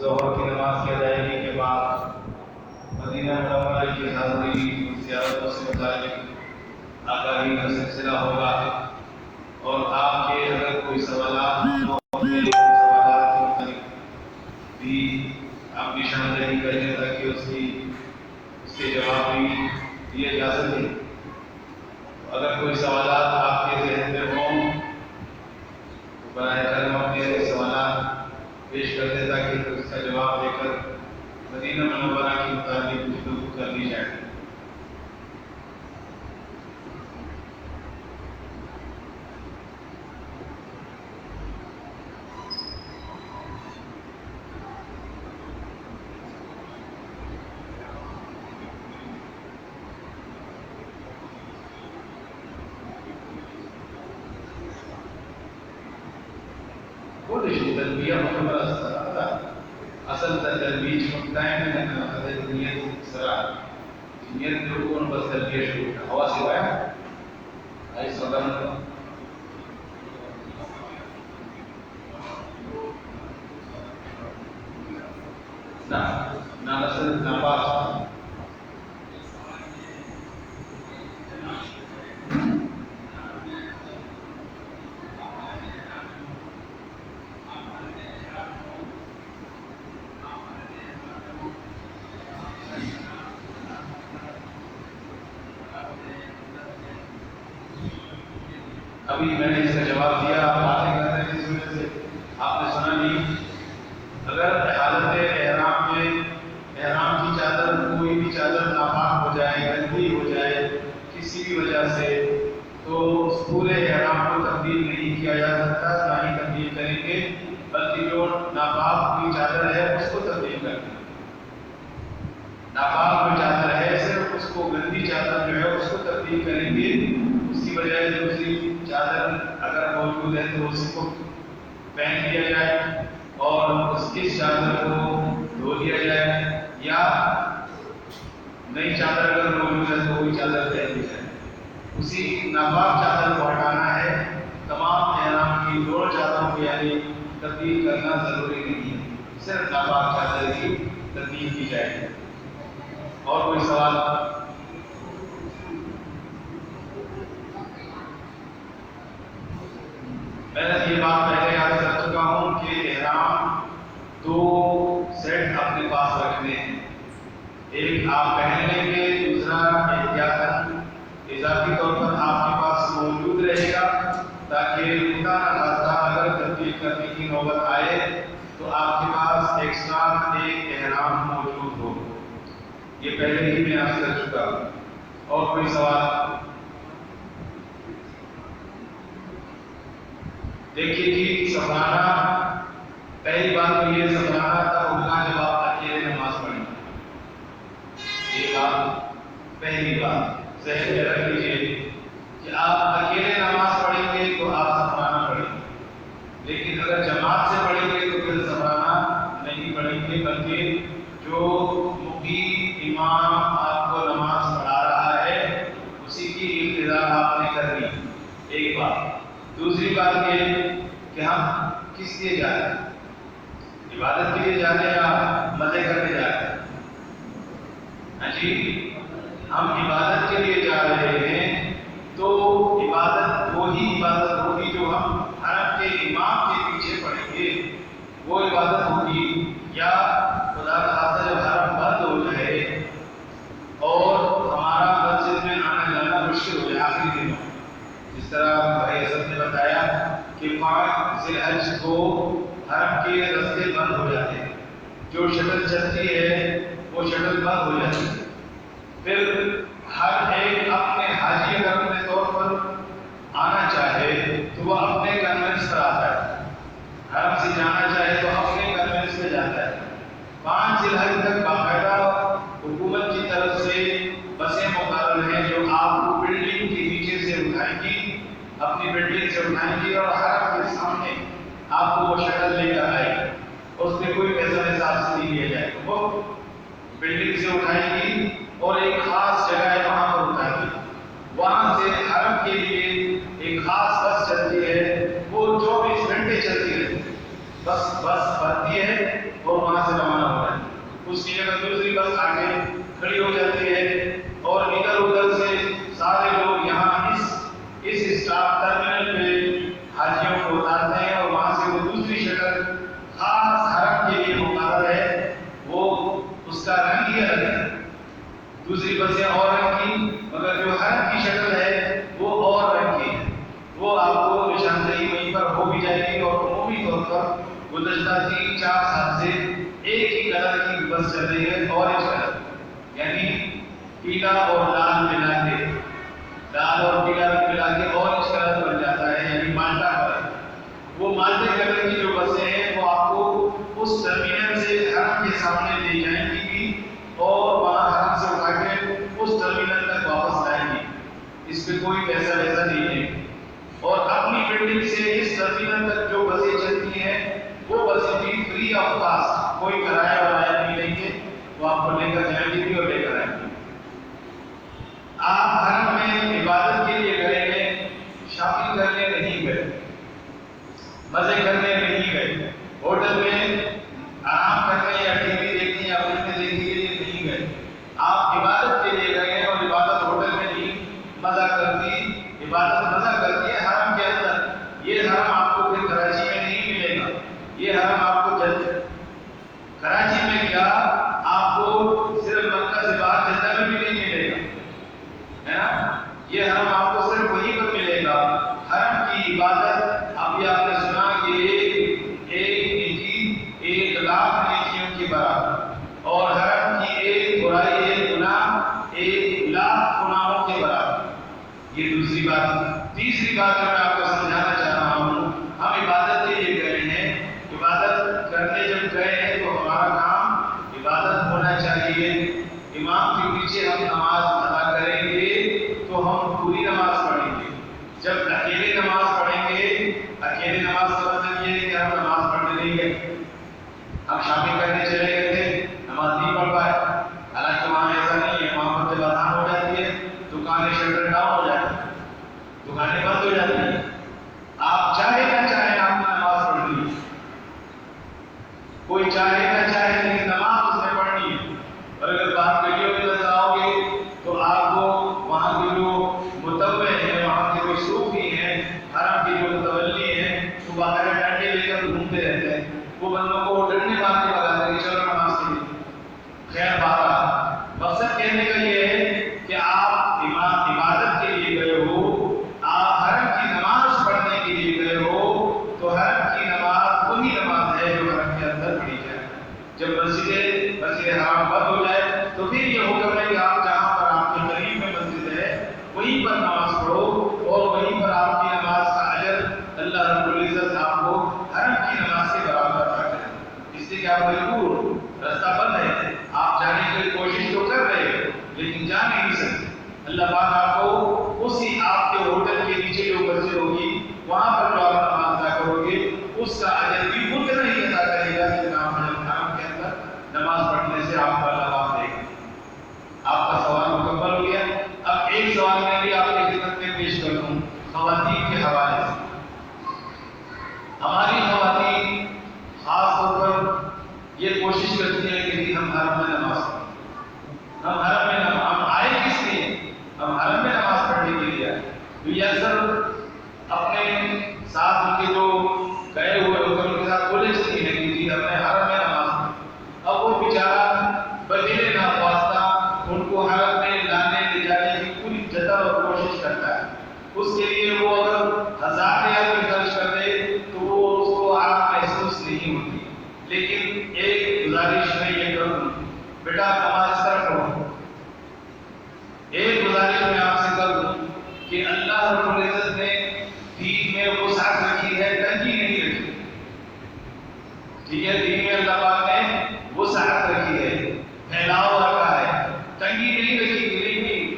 ظہر کی نماز کی ادائیگی کے بعد مدینہ منورہ کی حاضری زیارتوں سے متعلق آگاہی کا سلسلہ ہوگا، اور آپ کے اگر کوئی سوالات ہوں سوالات کے متعلق بھی آپ نشاندہی کریں تاکہ اس کے جواب بھی دیے جا سکے۔ اگر کوئی سوالات آپ کے ذہن میں ہوں تو براہ کرم اپنے سوالات پیش کر دیں تاکہ اس کا جواب دے کر مدینہ منورہ کے متعلق گفتگو کر لی جائے۔ تلبیہ محمد اصل تلبیہ مقطعین میں حضرت نیت سرا نیت جو کون بس تلبیہ شروع ہے ہوا سوائے آئی صدر نا اصل ناپاس ابھی میں نے اس کا جواب دیا، آپ باتیں کر رہے ہیں اس وجہ سے آپ نے سنا نہیں۔ اگر حالت احرام میں احرام کی چادر کوئی بھی چادر ناپاک ہو جائے، گندی ہو جائے کسی بھی وجہ سے، تو اس پورے احرام کو تبدیل نہیں کیا جا سکتا، نہ ہی تبدیل کریں گے، بلکہ جو ناپاک ہوئی چادر ہے اس کو تبدیل کریں گے۔ ناپاک جو چادر ہے صرف اس کو، گندی چادر جو ہے اس کو تبدیل کریں گے، اس کی بجائے دوسری چادر اگر موجود ہے تو اس کو پہن لیا جائے اور اس چادر کو دھو لیا جائے، یا نئی چادر اگر موجود ہے تو وہی چادر پہن لی جائے۔ اسی ناپاک چادر کو ہٹانا ہے، تمام احرام کی دونوں چادروں کو یعنی تبدیل کرنا ضروری نہیں ہے، صرف ناپاک چادر کی تبدیل کی جائے۔ اور کوئی سوال؟ میں نے یہ بات پہلے یاد کر چکا ہوں کہ احرام دو سیٹ اپنے پاس رکھنے ہیں، ایک آپ پہن لیں گے، دوسرا احتیاطاً اضافی طور پر آپ کے پاس موجود رہے گا تاکہ خدا نخواستہ اگر تبدیل کرنے کی نوبت آئے تو آپ کے پاس ایکسٹرا ایک احرام موجود ہو۔ یہ پہلے ہی میں عرض کر چکا ہوں۔ اور کوئی سوال؟ دیکھیے جی، سفرانہ پہلی بات تو یہ سفرانہ تھا ہوگا جب آپ اکیلے نماز پڑھیں، یہ بات پہلی بات ذہن میں رکھ لیجیے کہ آپ اکیلے نماز پڑھیں گے تو آپ سفرانہ پڑھیں گے، لیکن اگر جماعت سے پڑھیں گے تو پھر سفرانہ نہیں پڑھیں گے، بلکہ جو مقیم امام آپ کو نماز پڑھا رہا ہے اسی کی ابتدا آپ نے کرنی، ایک بات۔ دوسری بات یہ کہ ہم کس لیے جا رہے ہیں، عبادت کے لیے جا رہے ہیں یا مزے کرنے جا رہے ہیں؟ ہاں جی، ہم عبادت کے لیے جا رہے ہیں تو عبادت وہی عبادت ہوگی جو ہم حرم کے امام کے پیچھے پڑھیں گے، وہ عبادت ہوگی، یا خدا کا خاصہ جب حرم بند ہو جائے اور ہمارا مسجد میں آنا جانا مشکل ہو جائے آخری دنوں، جس طرح بھائی اسد نے بتایا کہ 5 ذی الحج کو حرم کے راستے بند ہو جاتے ہیں، جو شٹل چلتی ہے وہ شٹل بند ہو جاتی ہے، پھر ہر ایک اپنے حاجی اگر اپنے طور پر آنا چاہے تو وہ اپنے کنوینس پر آتا ہے، حرم سے جانا چاہے تو اپنے کنوینس پہ جاتا ہے۔ 5 ذی الحج تک باقاعدہ حکومت کی طرف سے بسیں مقرر ہیں جو آپ کو بلڈنگ کے نیچے سے اٹھائیں گی، اپنی بلڈنگ سے اٹھائیں گی اور حرم کے سامنے آپ کو وہ شٹل لے کر آئے گی، اس میں کوئی پیسہ حساب سے نہیں لیا جائے گا، وہ بلڈنگ سے اٹھائے گی اور ایک خاص جگہ ہے وہاں پر اٹھائے گی، وہاں سے حرم کے لیے ایک خاص بس چلتی ہے، وہ 24 گھنٹے چلتی رہتی ہے، بس بھرتی ہے اور وہاں سے اس کی جگہ دوسری بس آگے کھڑی ہو جاتی ہے اور ادھر ادھر سے سارے لوگ یہاں اس اسٹاف ٹرمینل پہ حاجیوں کو اتارتے ہیں اور وہاں سے وہ دوسری شکل خاص حرم کے لیے مقرر ہے، وہ اس کا رنگ ہی الگ ہے، دوسری بسیں اور رنگ کی، مگر جو حرم کی شکل ہے وہ اور رنگ کی ہے، وہ آپ کو نشاندہی وہیں پر ہو بھی جائے گی۔ اور عمومی طور پر گزشتہ 3-4 سال سے ایک ہی کلر کی بس چل رہی ہے، اورنج کلر، یعنی پیلا اور لال ملا کے، لال اور پیلا ملا کے اورنج کلر بن جاتا ہے، یعنی مالٹا کلر۔ وہ مالٹے کلر کی جو بسیں ہیں وہ آپ کو اس ٹرمینل سے حرم کے سامنے لے جائیں گی اور وہاں حرم سے اٹھا کے اس ٹرمینل تک واپس لائیں گی، اس پہ کوئی پیسہ ویسا نہیں ہے۔ اور اپنی بلڈنگ سے اس ٹرمینل تک جو بسیں چلتی ہیں وہ بسیں بھی فری آف کاسٹ، کوئی کرایہ وغیرہ نہیں لیں گے، وہ آپ کو لے کر جائیں گے بھی اور لے کر آئیں گے۔ آپ حرم میں عبادت کے لیے گئے ہیں، شاپنگ کرنے نہیں گئے، مزے کرنے نہیں گئے، ہوٹل میں آرام کرنے یا ٹی وی دیکھنے یا فلمیں دیکھنے کے لیے نہیں گئے، آپ عبادت کے لیے گئے ہیں۔ اور عبادت ہوٹل میں نہیں مزہ کرتی، عبادت مزہ کرتی ہے حرم کے اندر۔ یہ حرم آپ کو پھر کراچی میں نہیں ملے گا، یہ حرم آپ کو کراچی میں کیا آپ کو صرف مکہ سے باہر جدہ میں بھی نہیں ملے گا، ہے نا؟ یہ حرم آپ کو صرف وہیں پر ملے گا۔ حرم کی عبادت ابھی آپ نے سنا کہ ایک نیکی 1,00,000 نیکیوں کے برابر، اور حرم کی ایک برائی، ایک گناہ 1,00,000 گناہوں کے برابر۔ یہ دوسری بات۔ تیسری بات جو میں آپ کو سمجھانا چاہ رہا ہوں، ہم عبادت کے لیے گئے ہیں، عبادت کرنے جب گئے ہیں تو ہمارا کام عبادت ہونا چاہیے۔ امام کے پیچھے ہم نماز ادا کریں گے تو ہم پوری نماز پڑھیں گے۔ جب اکیلے نماز پڑھیں گے، اکیلے نماز کا مطلب یہ ہے کہ ہم نماز پڑھنے نہیں گئے، ہم شاپنگ کرنے چلے گئے تھے، نماز نہیں پڑھ پائے، حالانکہ وہاں ایسا نہیں ہے، وہاں پر جب اذان ہو جاتی ہے دکانیں شٹر ڈاؤن ہو جاتی ہیں، دکانیں بند ہو جاتی ہیں، آپ چاہے نہ چاہے آپ نے نماز پڑھنی ہے، کوئی چاہے نہ چاہے لیکن نماز اس نے پڑھنی ہے۔ اور اگر باہر گلیوں میں نظر آؤ گے تو آپ کو وہاں کے جو متوع ہیں، وہاں کے جو صوفی ہیں، حرم کے جو متولی ہیں، وہ باہر ڈنڈے لے کر گھومتے رہتے ہیں، وہ بندوں کو ڈنڈے مارنے لگاتے ہیں کہ چلو نماز کے لیے۔ خیر بات، مقصد کہنے کا یہ ہے کہ آپ عبادت کے لیے گئے ہو، آپ حرم کی نماز پڑھنے کے لیے گئے ہو، تو حرم کی نماز وہی نماز ہے جو حرم کے اندر پڑھی جائے۔ جب مسجد حرام بند ہو جائے تو پھر یہ حکم ہے کہ آپ جہاں پر آپ کے قریب میں مسجد ہے وہیں پر نماز پڑھو، اور وہیں پر آپ کی نماز کا اجر اللہ رب العزت آپ کو حرم کی نماز کے برابر عطا کرے۔ اس لیے کہ آپ مجبور، رستہ بند ہے، آپ جانے کی کوشش تو کر رہے ہو لیکن جا نہیں سکتے۔ اللہ پاک آپ کو اسی آپ کے ہوٹل کے نیچے جو مسجد ہوگی وہاں پر جو آپ نماز ادا کرو گے اس کا اجر بھی اتنا ہی عطا کرے گا جتنا آپ حرم کے اندر نماز پڑھنے سے آپ کا ثواب دے گا۔ آپ کا سوال مکمل ہو گیا۔ اب ایک سوال میں بھی آپ کی خدمت میں پیش کر دوں خواتین کے حوالے سے۔ ہماری خواتین خاص طور پر یہ کوشش کرتی ہیں کہ ہم حرم میں نماز پڑھیں، ہم حرم میں ہم آئے کس لیے؟ ہم حرم میں نماز پڑھنے کے لیے آئے۔ تو یہ اکثر اپنے ساتھ ان کے جو گئے ہوئے ہوتے ان کے ساتھ بولے چلتی ہے کہ جی ہم نے حرم میں نماز پڑھی۔ اب وہ بیچارہ بدلے ناخواستہ ان کو حرم میں لانے لے جانے کی پوری جدت اور کوشش کرتا ہے۔ اس کے لیے وہ اگر 1000 ریال بھی خرچ کر دے تو وہ اس کو آپ محسوس نہیں ہوتی، لیکن ایک گزارش میں یہ کروں، بیٹا نماز طرف پڑھو۔ ایک گزارش میں آپ سے کر دوں کہ اللہ رب العزت نے دین میں وسعت رکھی ہے، تنگی نہیں رکھی، ٹھیک ہے؟ دین میں اللہ پاک نے وسعت رکھی ہے، پھیلاؤ رکھا ہے، تنگی نہیں رکھی کہ نہیں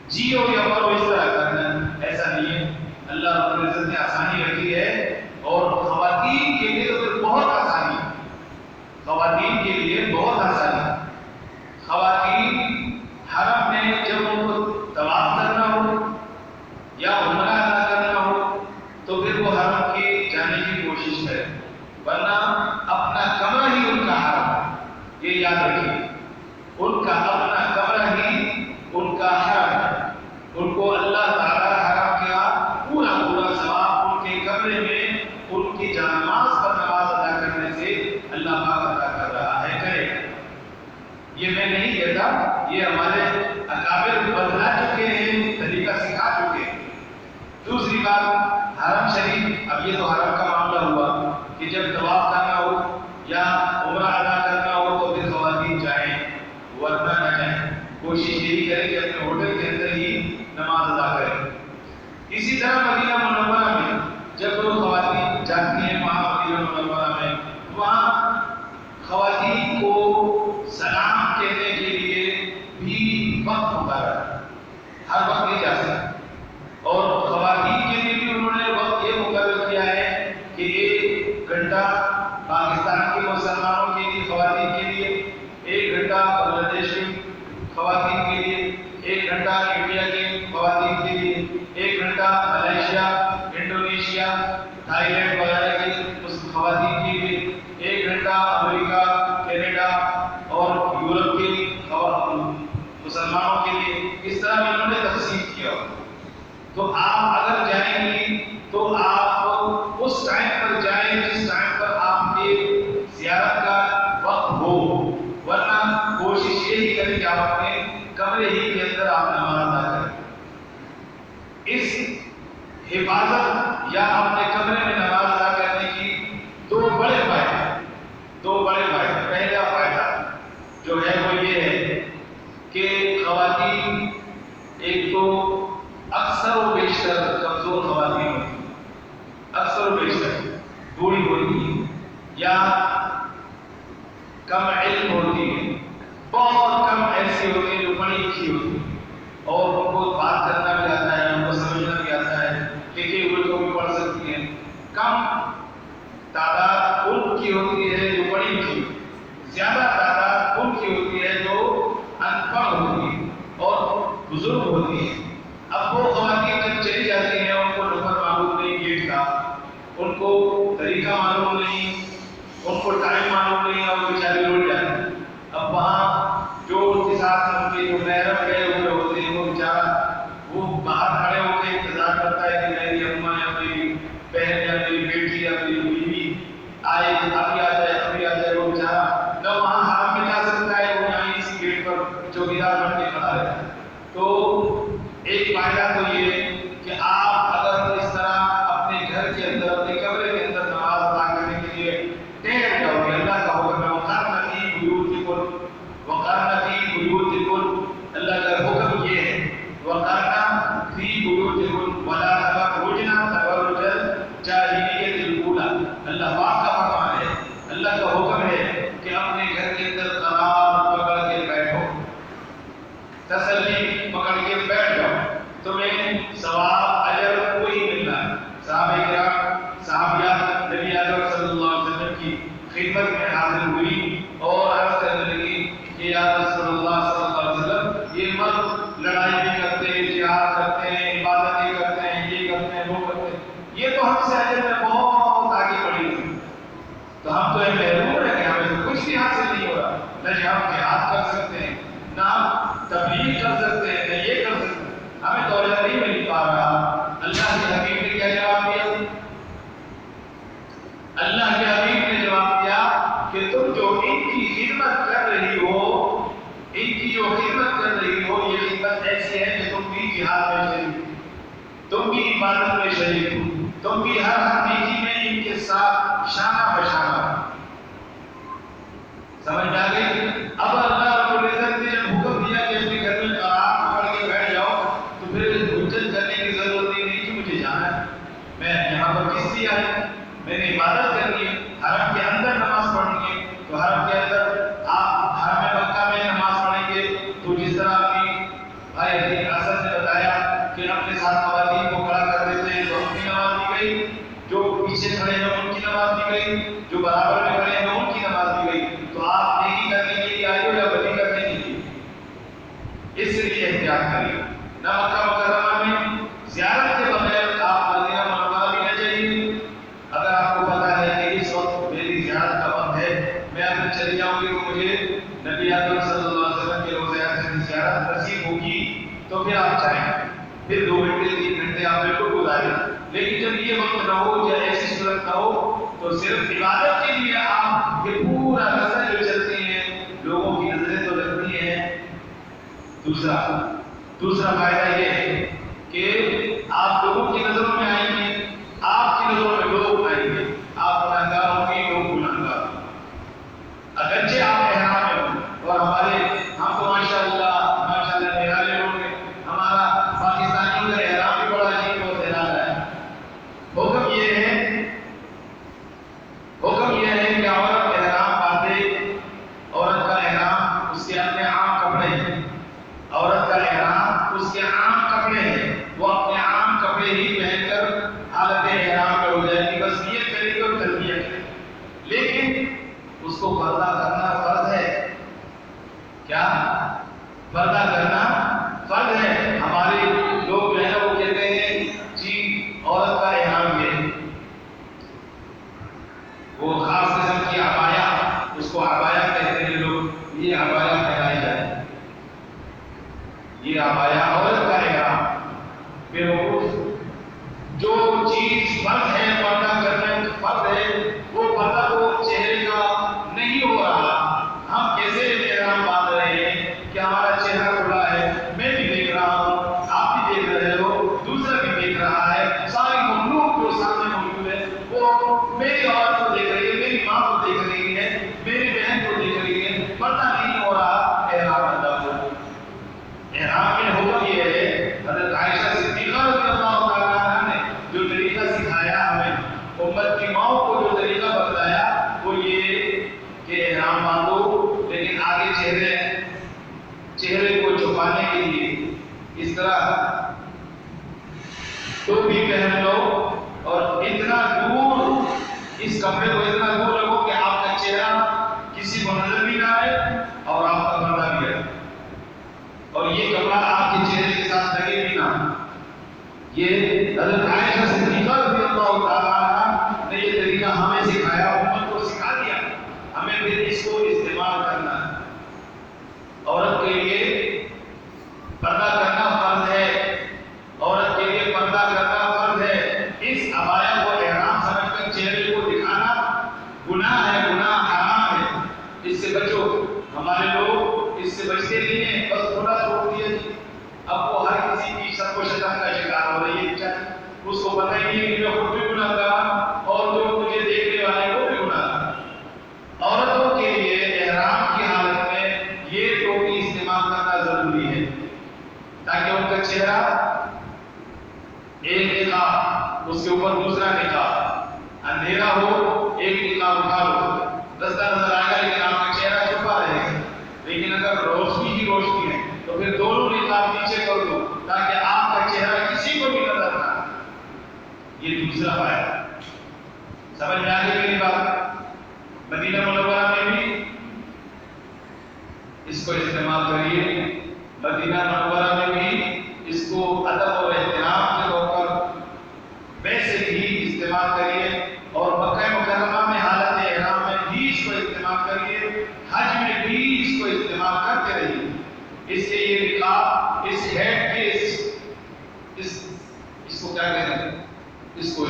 جیو یا مرو اس طرح کرنا، ایسا نہیں ہے۔ اللہ رب العزت نے آسانی رکھی ہے، اور خواتین کے لیے تو بہت آسانی، خواتین کے لیے بہت آسانی۔ خواتین حرم میں جب ان کو طواف کرنا ہو یا عمرہ ادا کرنا ہو تو پھر وہ حرم کی جانے کی کوشش کریں، ورنہ اپنا کمرہ ہی ان کا حرم اللہ پاک عطا کر رہا ہے، کرے۔ یہ میں نہیں کہتا، یہ ہمارے اکابر بتلا چکے ہیں، طریقہ سکھا چکے ہیں۔ دوسری بات، حرم شریف، اب یہ تو حرم کا معاملہ ہوا کہ جب طواف کرنا ہو یا عمرہ ادا کرنا ہو تو پھر خواتین جائیں، ورنہ نہ جائیں۔ کوشش یہی کریں کہ اپنے ہوٹل کے اندر ہی نماز ادا کریں۔ اسی طرح مدینہ منورہ میں جب خواتین جاتی ہیں، وہاں مدینہ منورہ میں وہاں خواتین کو سلام کہنے کے لیے بھی وقت ہوتا ہے، ہر وقت نہیں جا سکتا، اور خواتین کے لیے بھی انہوں نے وقت یہ مقرر کیا ہے کہ 1 گھنٹہ پاکستان کے مسلمانوں کے لیے خواتین کے لیے، 1 گھنٹہ بنگلہ دیش کی خواتین کے لیے، 1 گھنٹہ انڈیا کی خواتین کے لیے، 1 گھنٹہ ملائیشیا، انڈونیشیا، تھائی لینڈ وغیرہ کی خواتین کے لیے، 1 گھنٹہ امریکہ، کینیڈا اور یورپ کے مسلمانوں کے لیے۔ اس طرح انہوں نے تقسیم کیا۔ تو آپ اگر جائیں گی تو آپ اس ٹائم پر جائیں جس ٹائم پر آپ کے زیارت کا وقت ہو، ورنہ کوشش یہی کریں کہ آپ اپنے کمرے ہی کے اندر آپ نماز ادا کریں۔ اس حفاظت یا اپنے کمرے میں نماز ادا کرنے کی دو بڑے فائدے۔ پہلا فائدہ جو ہے وہ یہ ہے کہ خواتین ایک تو اکثر و بیشتر کمزور خواتین ہوتی ہیں، اکثر و بیشتر بوڑھی ہوتی ہیں یا کم علم ہوتی ہیں، بہت کم ایسی ہوتی ہیں جو پڑھی لکھی ہوتی ہیں اور ان کو بات کرنا بھی آتا ہے، ان کو سمجھنا بھی آتا ہے، لکھے ہوئے کو بھی پڑھ سکتی ہیں۔ کم تعداد ان کی ہوتی ہے جو پڑھی لکھی، زیادہ تعداد ان کی ہوتی ہے جو ان پڑھ ہوتی ہے اور بزرگ ہوتی ہے۔ اب وہ خواتین جب چلی جاتی ہیں، ان کو نمبر معلوم نہیں گیٹ کا، ان کو طریقہ معلوم نہیں، ان کو ٹائم معلوم نہیں، اور بیچاری روٹ جاتی ہیں۔ اب وہاں جو ان کے ساتھ ان کے جو محرم گئے ہوئے ہوتے ہیں، وہ بیچارہ وہ باہر کھڑے ہو کے انتظار کرتا ہے کہ میری اماں یا میری بہن یا میری بیٹی یا میری بیوی آئے، ابھی آ جائے، ابھی آ جائے۔ وہ بیچارہ نہ وہاں حرم میں جا سکتا ہے، وہ یہاں اس گیٹ پر چوکیدار بن کے کھڑا رہتا ہے۔ تو ایک فائدہ تو یہ کہ آپ اگر اس طرح اپنے گھر کے اندر، اپنے کمرے کے اندر نماز ادا کرنے کے لیے ٹھہر جاؤ گے، اللہ کا حکم ہے وقرن فی بیوتکن، وقرن فی بیوتکن، اللہ کا حکم یہ ہے وقرن فی بیوتکن ولا تبرجن تبرج الجاہلیۃ الاولی۔ اللہ پاک کا فرمان ہے، اللہ کا حکم ہے کہ اپنے گھر کے اندر قرار پکڑ کے بیٹھو، تسلی پکڑ کے بیٹھ جاؤ، تمہیں ثواب اجر کوئی ملنا ہے۔ صحابہ کرام، صحابیات نبی اکرم صلی اللہ علیہ وسلم کی خدمت میں حاضر ہوئی اور عرض کرنے لگی کہ یا رسول اللہ صلی اللہ علیہ وسلم، یہ مرد لڑائی بھی کرتے ہیں، جہاد کرتے ہیں، عبادتیں کرتے ہیں، یہ کرتے ہیں، وہ کرتے ہیں، یہ تو ہم سے اجر میں بہت آگے بڑھی ہوئی، تو ہم تو یہ محروم ہے کہ ہمیں تو کچھ بھی حاصل نہیں ہو رہا، نہ ہم جہاد کر سکتے ہیں، نہ ہم تبلیغ کر سکتے ہیں، نہ یہ کر سکتے ہیں، ہمیں تو اجر نہیں مل پا رہا۔ اللہ کے حبیب نے کیا جواب دیا؟ اللہ کے حبیب نے جواب دیا کہ تم جو ان کی خدمت کر رہی ہو، ان کی جو خدمت کر رہی ہو، یہ خدمت ایسی ہے کہ تم بھی جہاد میں شریک ہو، تم بھی عبادت میں شریک ہو، تم بھی ہر نیکی میں ان کے ساتھ شانہ بشانہ۔ سمجھ آ گئی؟ اب اللہ رب العزت نے جب حکم دیا کہ اپنے گھر میں قرار پکڑ کے بیٹھ جاؤ، تو پھر حجت کرنے کی ضرورت نہیں کہ مجھے جانا ہے، میں یہاں پر کس لیے آیا، میں نے عبادت کرنی ہے، حرم کے اندر نماز پڑھنی ہے، تو حرم کے اندر آپ حرم مکہ میں نماز پڑھیں گے تو جس طرح ابھی بھائی حسن نے بتایا کہ اپنے ساتھ خواتین کو کھڑا کر دیتے ہیں، تو اپنی نماز بھی گئی، جو پیچھے کھڑے ہیں ان کی نماز بھی گئی، جو برابر میں کھڑے ہیں ان کی نماز بھی گئی۔ تو آپ نیکی کرنے کے لیے آئے ہو یا بدی کرنے کے لیے؟ اس لیے احتیاط کریے، نہ مکہ مکرمہ میں زیارت کے بغیر آپ مدینہ منورہ بھی نہ جائیے۔ اگر آپ کو پتا ہے کہ اس وقت میری زیارت کا وقت ہے، میں اگر چلی جاؤں گی تو مجھے نبی اکرم صلی اللہ علیہ وسلم کے روضہ سے زیارت نصیب ہوگی، تو پھر آپ جائیں، پھر 2 گھنٹے 3 گھنٹے آپ بالکل گزاریں۔ لیکن جب یہ وقت نہ ہو یا ایسی صورت نہ ہو تو صرف عبادت کے لیے آپ یہ دوسرا فائدہ یہ ہے کہ آپ لوگوں کی نظروں میں آئیں گے، آپ کی نظروں میں لوگ آئیں گے، آپ گناہگار ہوں گے، لوگ گناہگار ہوں گے۔ اگرچہ آپ احرام میں ہوں اور ہم تو ماشاءاللہ نرالے لوگ ہیں، ہمارا پاکستانیوں کا احرام بھی بڑا عجیب بہت نرالا ہے۔ حکم یہ ہے کہ عورت احرام باندھے، عورت کا احرام اس کے اپنے عام کپڑے ہیں، عورت کا احرام اس کے عام کپڑے ہیں، وہ اپنے عام کپڑے ہی پہن کر حالت احرام میں ہو جائے گی، بس نیت کرے گی اور تلبیہ کرے گی۔ لیکن اس کو پردہ کرنا فرض ہے۔ کیا پردہ کرنا فرض ہے؟ ہمارے لوگ جو ہے وہ کہتے ہیں جی عورت کا احرام یہ وہ خاص قسم کی عبایا، اس کو عبایا کہتے ہیں لوگ، یہ عبایا پہنائی جائے، یہ عبایا عورت کا احرام۔ پھر جو چیز فرض ہے پردہ کرنا فرض ہے، وہ پردہ وہ چہرے کا نہیں ہو رہا۔ ہم کیسے احرام باندھ رہے ہیں کہ ہمارا چہرہ کھلا ہے، میں بھی دیکھ رہا ہوں، آپ بھی دیکھ رہے ہو، دوسرا بھی دیکھ رہا ہے، ساری مخلوق جو سامنے موجود ہے وہ میری عورت کو دیکھ رہی ہے، میری ماں کو دیکھ رہی ہے، میری بہن کو دیکھ رہی ہے، پردہ نہیں ہو رہا، احرام ادا ہو۔ احرام میں حکم یہ ہے، حضرت عائشہ صدیقہ رضی اللہ تعالیٰ عنہ نے جو طریقہ سکھایا ہمیں، امت کی ماؤں کو جو طریقہ بتلایا وہ یہ کہ احرام باندھو، لیکن آگے چہرے کو چھپانے کے لیے اس طرح ٹوپی پہن لو اور اتنا دور اس کپڑے کو اتنا دور رکھو کہ آپ کا چہرہ کسی کو نظر بھی نہ آئے اور آپ کا پردہ بھی رہے، اور یہ کپڑا آپ کے چہرے کے ساتھ لگے بھی نہ۔ یہ حضرت عائشہ صدیقہ رضی اللہ تعالیٰ عنہ نے یہ طریقہ ہمیں سکھایا، امت کو سکھا دیا، ہمیں پھر اس کو استعمال کرنا ہے۔ عورت کے لیے پردہ کرنا فرض ہے، عورت کے لیے پردہ کرنا فرض ہے۔ اس عبایا کو احرام سمجھ کر چہرے کو دکھانا گناہ ہے، گناہ حرام ہے، اس سے بچو۔ ہمارے لوگ اس سے بچتے نہیں ہیں، بس تھوڑا چھوڑ دیا جی، اب وہ ہر کسی کی سب کو شیطان کا شکار ہو رہی ہے، اس کو پتہ ہی نہیں کہ میں خود بھی گناہ گار اور جو مجھے دیکھنے والے وہ بھی گناہ گار۔ عورتوں کے لیے احرام کی حالت میں یہ ٹوپی استعمال کرنا ضروری ہے تاکہ ان کا چہرہ ایک نقاب اس کے اوپر دوسرا نقاب، اندھیرا ہو ایک نقاب اٹھا لو، رستہ نظر آئے گا لیکن آپ کا چہرہ چھپا رہے گا۔ لیکن اگر روشنی ہی روشنی ہے تو پھر دونوں نقاب نیچے کر دو تاکہ آپ کا چہرہ کسی کو بھی نظر نہ آئے۔ یہ دوسرا فائدہ سمجھ میں آ گئی میری بات؟ مدینہ منورہ میں بھی اس کو استعمال کریے، مدینہ منورہ میں بھی اس کو ادب اور احترام کے طور پر ویسے بھی استعمال کریے، اور مکہ مکرمہ میں حالت احرام میں بھی اس کو استعمال کریے، حج میں بھی اس کو استعمال کرتے رہیے۔ اس سے یہ نقاب، اس ہیڈ پیس، اس کو کیا کہتے ہیں، اس کو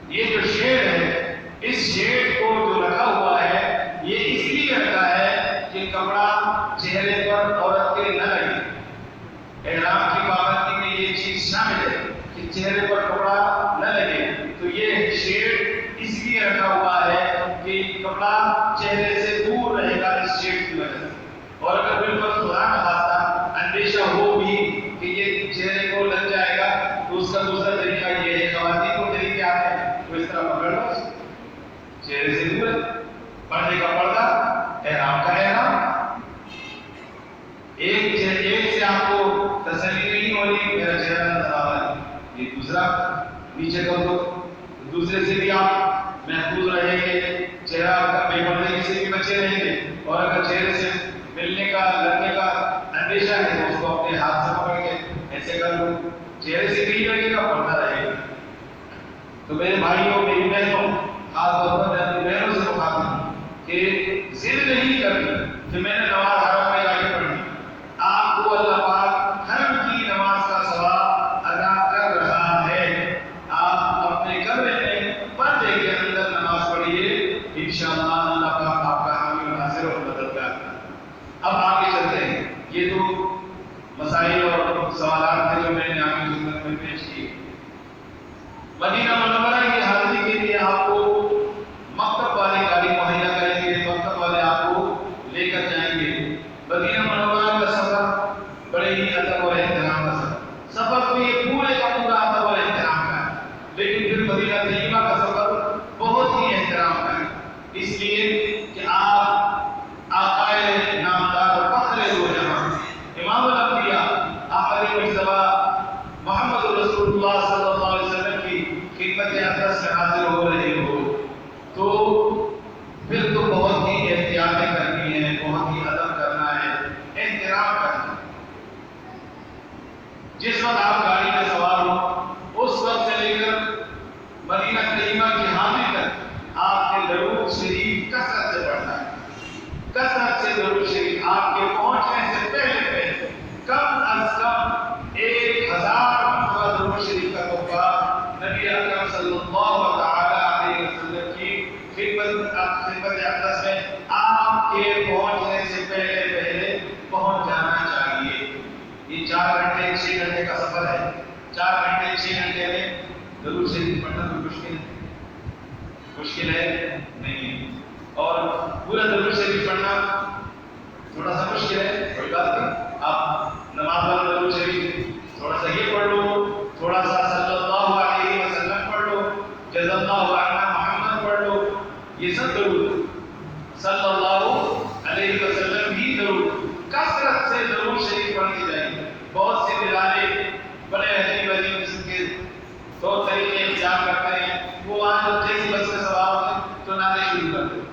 یہ جو شیڈ ہے، اس شیڈ کو جو رکھا ہوا ہے یہ اس لیے رکھا ہے کہ کپڑا چہرے پر عورت کے نہ لگے۔ احرام کی پابندی میں یہ چیز شامل ہے کہ چہرے پر کپڑا نہ لگے، تو یہ شیڈ اس لیے رکھا ہوا ہے کہ کپڑا چہرے سے دور رہے گا اس شیڈ کی وجہ سے۔ اور اگر بالکل خدا نہ خواستہ اندیشہ ہو بھی کہ یہ چہرے کو لگ جائے گا تو اس کا دوسرا طریقہ یہ ہے، خواتین کو طریقے آتے ہیں تو اس طرح پکڑ لو، چہرے سے دور ہے، پردے کا پردہ، احرام کا احرام۔ ایک سے آپ کو تسلی نہیں ہو رہی میرا چہرہ نظر آ رہا ہے، یہ دوسرا نیچے کر دو، دوسرے سے بھی آپ محفوظ رہیں گے، چہرہ کا بے پردگی سے بھی بچے رہیں گے، اور اگر چہرے سے ملنے کا لگنے کا اندیشہ ہے تو اس کو اپنے ہاتھ سے پکڑ کے ایسے کر لو، چہرے سے نہیں لگے گا، پردہ رہے گا۔ تو میرے بھائیوں، میری بہنوں، خاص طور پر میں اپنی بہنوں سے مخاطب ہوں کہ ضد نہیں کرنی کہ میں نے نماز حرم میں جا کے پڑھنی۔ آپ کو اللہ پاک حرم کی نماز کا ثواب ادا کر رہا ہے، آپ اپنے کمرے میں پردے کے اندر نماز پڑھیے، انشاءاللہ اللہ پاک آپ کا حامی و ناصر اور مددگار درود شریف کثرت سے پڑھنا ہے. کثرت سے درود شریف آپ کے پہنچنے سے پہلے کم از کم 1000 مرتبہ درود شریف کا تحفہ نبی اکرم صلی اللہ تعالی علیہ وسلم کی خدمت اقدس میں آپ کے پہنچنے سے پہلے پہنچ جانا چاہیے. یہ 4 گھنٹے 6 گھنٹے کا سفر ہے. 4 گھنٹے 6 گھنٹے میں درود شریف پڑھنا کوئی مشکل ہے نہیں. اور پورا درود شریف پڑھنا تھوڑا سا مشکل ہے، کوئی بات نہیں. آپ نماز والا درود شریف تھوڑا سا یہ پڑھ لو، تھوڑا سا صلی اللہ علیہ وسلم پڑھ لو، جزا اللہ عنا محمد پڑھ لو. یہ سب درود صلی اللہ علیہ وسلم بھی درود. کثرت سے درود شریف پڑھنی چاہیے. بہت سے دلالے بڑے عجیب عجیب قسم کے طور طریقے اختیار کرتے ہیں. وہ آج جیسی بس سے سوار ہوتے ہیں تو نعتیں شروع کرتے ہیں،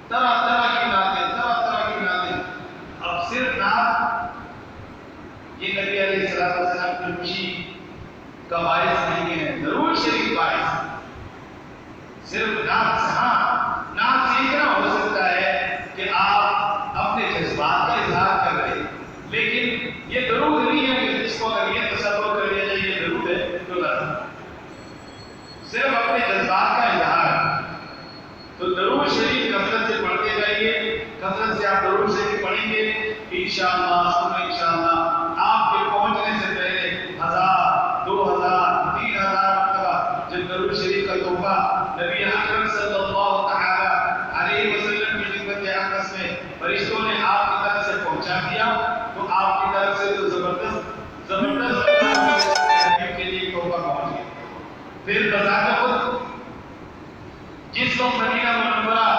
طرح طرح کی نعتیں. اب صرف نعت یہ نبی علیہ السلام کی خوشی کا باعث نہیں ہے، درود شریف باعث. صرف نعت سے نعت سے اتنا ہو سکتا ہے کہ آپ اپنے جذبات کا اظہار کر رہے ہیں، لیکن یہ درود نہیں ہے کہ جس کو اگر یہ تصور کر لیا جائے یہ درود ہے تو غلط. صرف اپنے جذبات کا اظہار. تو درود شریف کثرت سے پڑھتے جائیے. کثرت سے آپ درود شریف پڑھیں گے انشاءاللہ آپ کے پہنچنے سے پہلے 1000 2000 3000 مرتبہ جب درود شریف کا تحفہ نبی اکرم صلی اللہ تعالی علیہ وسلم کی خدمت اقدس میں فرشتوں نے آپ کی طرف سے پہنچا دیا تو آپ کی طرف سے تو زبردست کے لیے تحفہ پہنچ گیا. پھر بذات خود جس وقت مدینہ منورہ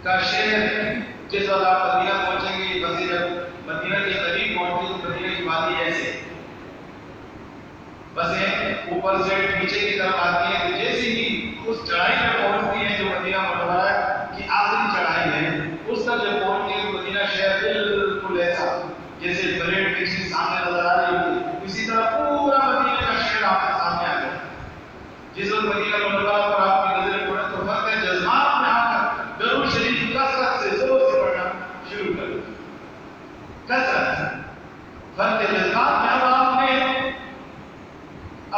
کا شہر جس وقت آپ مدینہ پہنچیں گے، بس جب مدینہ کے قریب پہنچیں تو مدینہ کی وادی ایسے بسیں اوپر سے نیچے کی طرف آتی ہیں. تو جیسے ہی اس چڑھائی پر پہنچتی ہیں جو مدینہ منورہ کی آخری چڑھائی ہے، اس تک جب پہنچتی ہے تو مدینہ شہر بالکل ایسا جیسے بریڈ پکچر سامنے نظر آ رہی ہوتی، اسی طرح پورا مدینہ کا شہر آپ کے سامنے آ گیا. جس وقت مدینہ منورہ پر آپ کی نظریں پڑیں تو فرق جذبات میں آ کر درود شریف کثرت سے زور سے پڑھنا شروع کر دیں. کثرت فرق جذبات میں اب آپ نے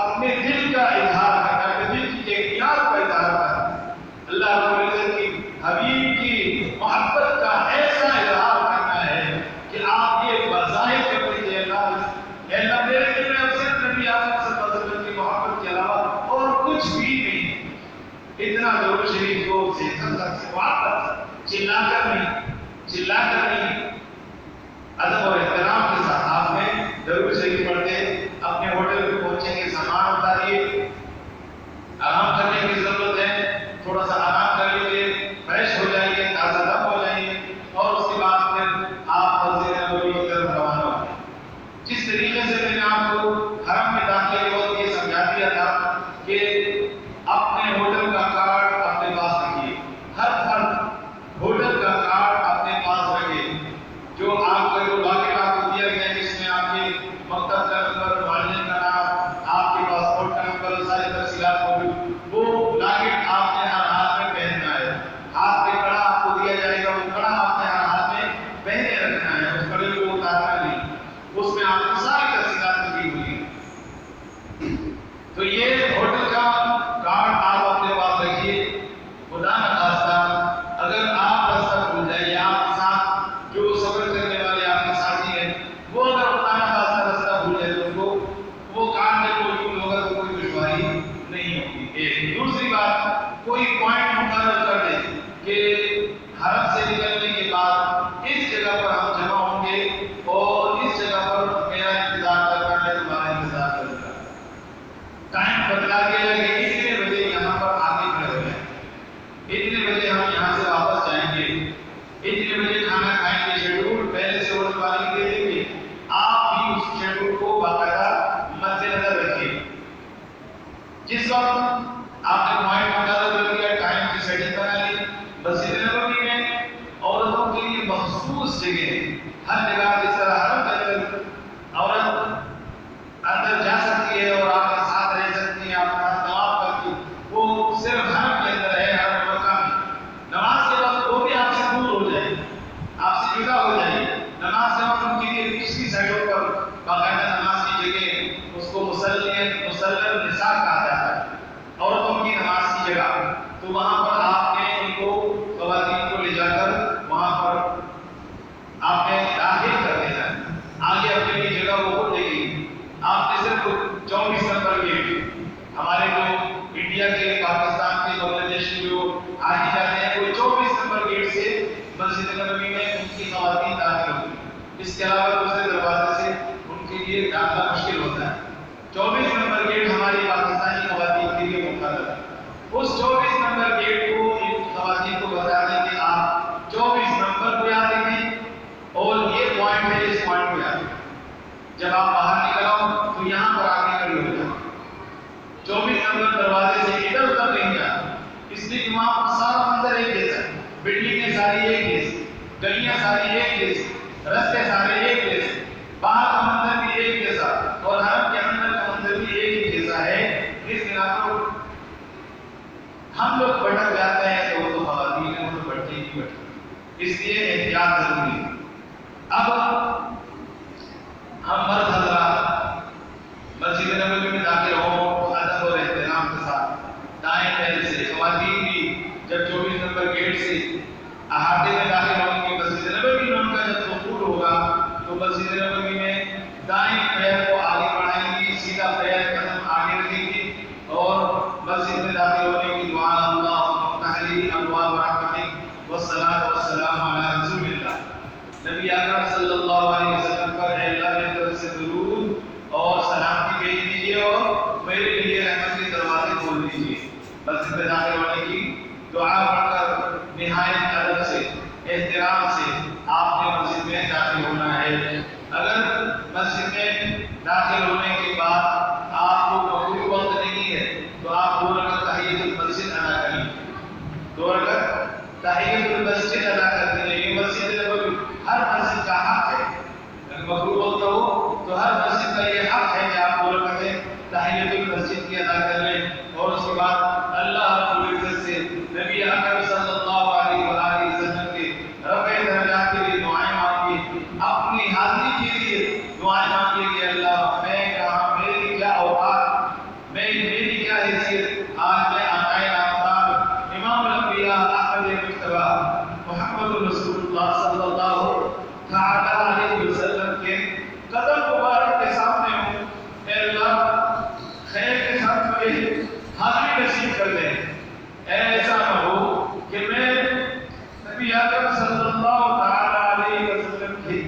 اپنے دل کا اظہار کرنا، اپنے دل کی کیفیات کا اظہار کرنا، اللہ رب العزت کی حبیب کی محبت کا ایسا اظہار کرنا ہے کہ آپ یہ بظاہر کر دیجیے اللہ میرے دل میں اب صرف نبی اکرم صلی اللہ علیہ وسلم کی محبت کے علاوہ اور کچھ بھی نہیں. اتنا درود شریف کو کثرت سے محبت چلا کر نہیں ادب اور احترام کے ساتھ آپ نے درود شریف پڑھتے اپنے ہوٹل پہ پہنچیں گے، سامان اتاریے، آرام کرنے کی ضرورت ہے، تھوڑا سا آرام کر لیجیے، فریش ہو جائیے، تازہ دم ہو جائیے، اور اس کے بعد پھر آپ مسجد نبوی کی طرف روانہ ہو. جس طریقے سے میں نے آپ کو حرم میں داخلے کے وقت یہ سمجھا دیا تھا کہ اپنے ہوٹل کا کارڈ اپنے پاس رکھیے. ہر ہوٹل کا کارڈ اپنے پاس رکھیے. جو آپ کا جو لاکٹ آپ کو دیا گیا ہے جس میں آپ کے مکتب کا نمبر، والدین کا نام، آپ کے پاسپورٹ کا نمبر، ساری تفصیلات موجود، وہ لاکٹ آپ نے ہر ہاتھ میں پہننا ہے. ہاتھ پہ کڑا آپ کو دیا جائے گا، وہ کڑا آپ نے ہر ہاتھ میں پہنے رکھنا ہے، اس کڑے کو اتارنا نہیں. اس میں آپ کو ساری تفصیلات دی ہوئی ہیں. تو یہ ہوٹل کا کارڈ آپ اپنے پاس رکھیے. خدا نخواستہ اگر آپ راستہ بھول جائیں یا آپ کے ساتھ جو سفر کرنے والے آپ کے ساتھی ہیں وہ اگر خدا نخواستہ راستہ بھول جائے تو ان کو وہ کارڈ میں کوئی یوں ہوگا تو کوئی دشواری نہیں ہوگی. ایک دوسری بات، کوئی پوائنٹ مقرر کر دیں کہ حرم سے نکلنے کے بعد اس جگہ پر ہم جمع ہوں گے اور اس جگہ پر میرا انتظار کرنا ہے، تمہارا انتظار کرنا. ٹائم بدلا کے لگے اتنے بجے یہاں پر آگے کھڑے ہو جائیں، اتنے بجے ہم یہاں سے واپس جائیں گے، اتنے بجے کھانا کھائیں گے. شیڈول پہلے سے ہونے والی دے دیں گے. آپ بھی اس شیڈول کو باقاعدہ مد نظر رکھیے. جس وقت آپ نے پوائنٹ مقرر کر دیا، ٹائم کی سیٹنگ بنا لی، مسجد نبوی میں عورتوں کے لیے مخصوص جگہ، ہر جگہ جس طرح حرم کے اندر عورت اندر جا سکتی ہے اور آپ کے ساتھ رہ سکتی ہیں، آپ کا طواف کرتی، وہ صرف حرم کے اندر ہے. حرم مکہ تو وہاں پر آپ نے ان کو خواتین کو لے جا کر وہاں پر آپ نے داخل کر دینا، آگے اپنے کی جگہ وہ ہو جائے گی۔ آپ نے صرف 24 نمبر گیٹ، ہمارے جو انڈیا کے، پاکستان کے، بنگلہ دیش کے جو آگے جاتے ہیں وہ 24 نمبر گیٹ سے مسجد نبوی میں ان کی خواتین داخل ہوتی، اس کے علاوہ دوسرے دروازے سے ان کے لیے داخلہ مشکل ہوتا ہے۔ 24 نمبر گیٹ ہماری پاکستانی خواتین کے لیے مقرر ہے۔ اس 24 نمبر گیٹ کو ان خواتین کو بتا دیں کہ آپ 24 نمبر کو یاد رکھیں اور یہ پوائنٹ ہے، اس پوائنٹ کو یاد رکھیں۔ جب آپ باہر نکل آؤ تو یہاں پر آ کے کھڑے ہو جائیں۔ 24 نمبر دروازے سے ادھر ادھر نہیں جانا، اس لیے کہ وہاں پر سارا منظر ایک جیسا ہے، بلڈنگیں ساری ایک جیسی، گلیاں ساری ایک جیسی، رستے سارے ایک جیسے، باہر کا منظر بھی ایک جیسا اور حرم کے اندر کا منظر بھی ایک ہی جیسا ہے۔ اس بنا پر ہم لوگ بھٹک جاتے ہیں تو وہ تو خواتین ہیں، وہ تو بھٹکے ہی بھٹکے، اس لیے احتیاط ضروری ہے۔ اب ہم مرد حضرات مسجد نبوی میں داخل ہو ادب اور احترام کے ساتھ دائیں پہل سے، خواتین بھی جب 24 نمبر گیٹ سے احاطے میں داخل ہوں گی مسجد نبوی میں، ان کا جب دخول ہوگا تو مسجد نبوی میں دائیں پیر کو آگے بڑھائیں گی، سیدھا پیر قدم آگے رکھیں گی اور مسجد میں داخل ہونے کی دعا اللہم افتح لی ابواب رحمتک والصلاۃ والسلام علی رسول اللہ، نبی اکرم صلی اللہ علیہ وسلم پر اللہ کی طرف سے درود اور سلامتی بھیج دیجیے اور میرے لیے رحمت کے دروازے کھول دیجیے۔ مسجد میں داخل ہونے کی دعا پڑھ کر نہایت ادب سے، احترام سے آپ نے مسجد میں داخل ہونا ہے۔ اگر مسجد میں داخل ہونے کے بعد آپ کو مغرب وقت نہیں ہے تو آپ 2 رکعت تحیۃ المسجد ادا کریں، 2 رکعت تحیۃ المسجد ادا کرتے ہیں۔ یہ مسجد نبوی ہر مسجد کا حق ہے، اگر مغرب وقت ہو تو ہر مسجد کا یہ حق ہے کہ آپ 2 رکعتیں تحیۃ المسجد کی ادا کر لیں اور اس کے بعد اللہ رب العزت سے نبی اکرم صلی اللہ علیہ وآلہ وسلم کے رفع درجات کے لیے دعائیں مانگیے، اپنی حاضری کے لیے دعائیں مانگیے کہ اللہ میں کہاں، میری کیا اوقات، میری کیا حیثیت، آج میں آقائے نامدار امام الانبیاء احمد مجتبی محمد رسول اللہ صلی اللہ تعالی علیہ وسلم کے قدم مبارک کے سامنے ہوں۔ اے اللہ خیر کے ساتھ مجھے حاضری نصیب کر دیں، ایسا نہ ہو کہ میں نبی اکرم صلی اللہ تعالی علیہ وسلم کے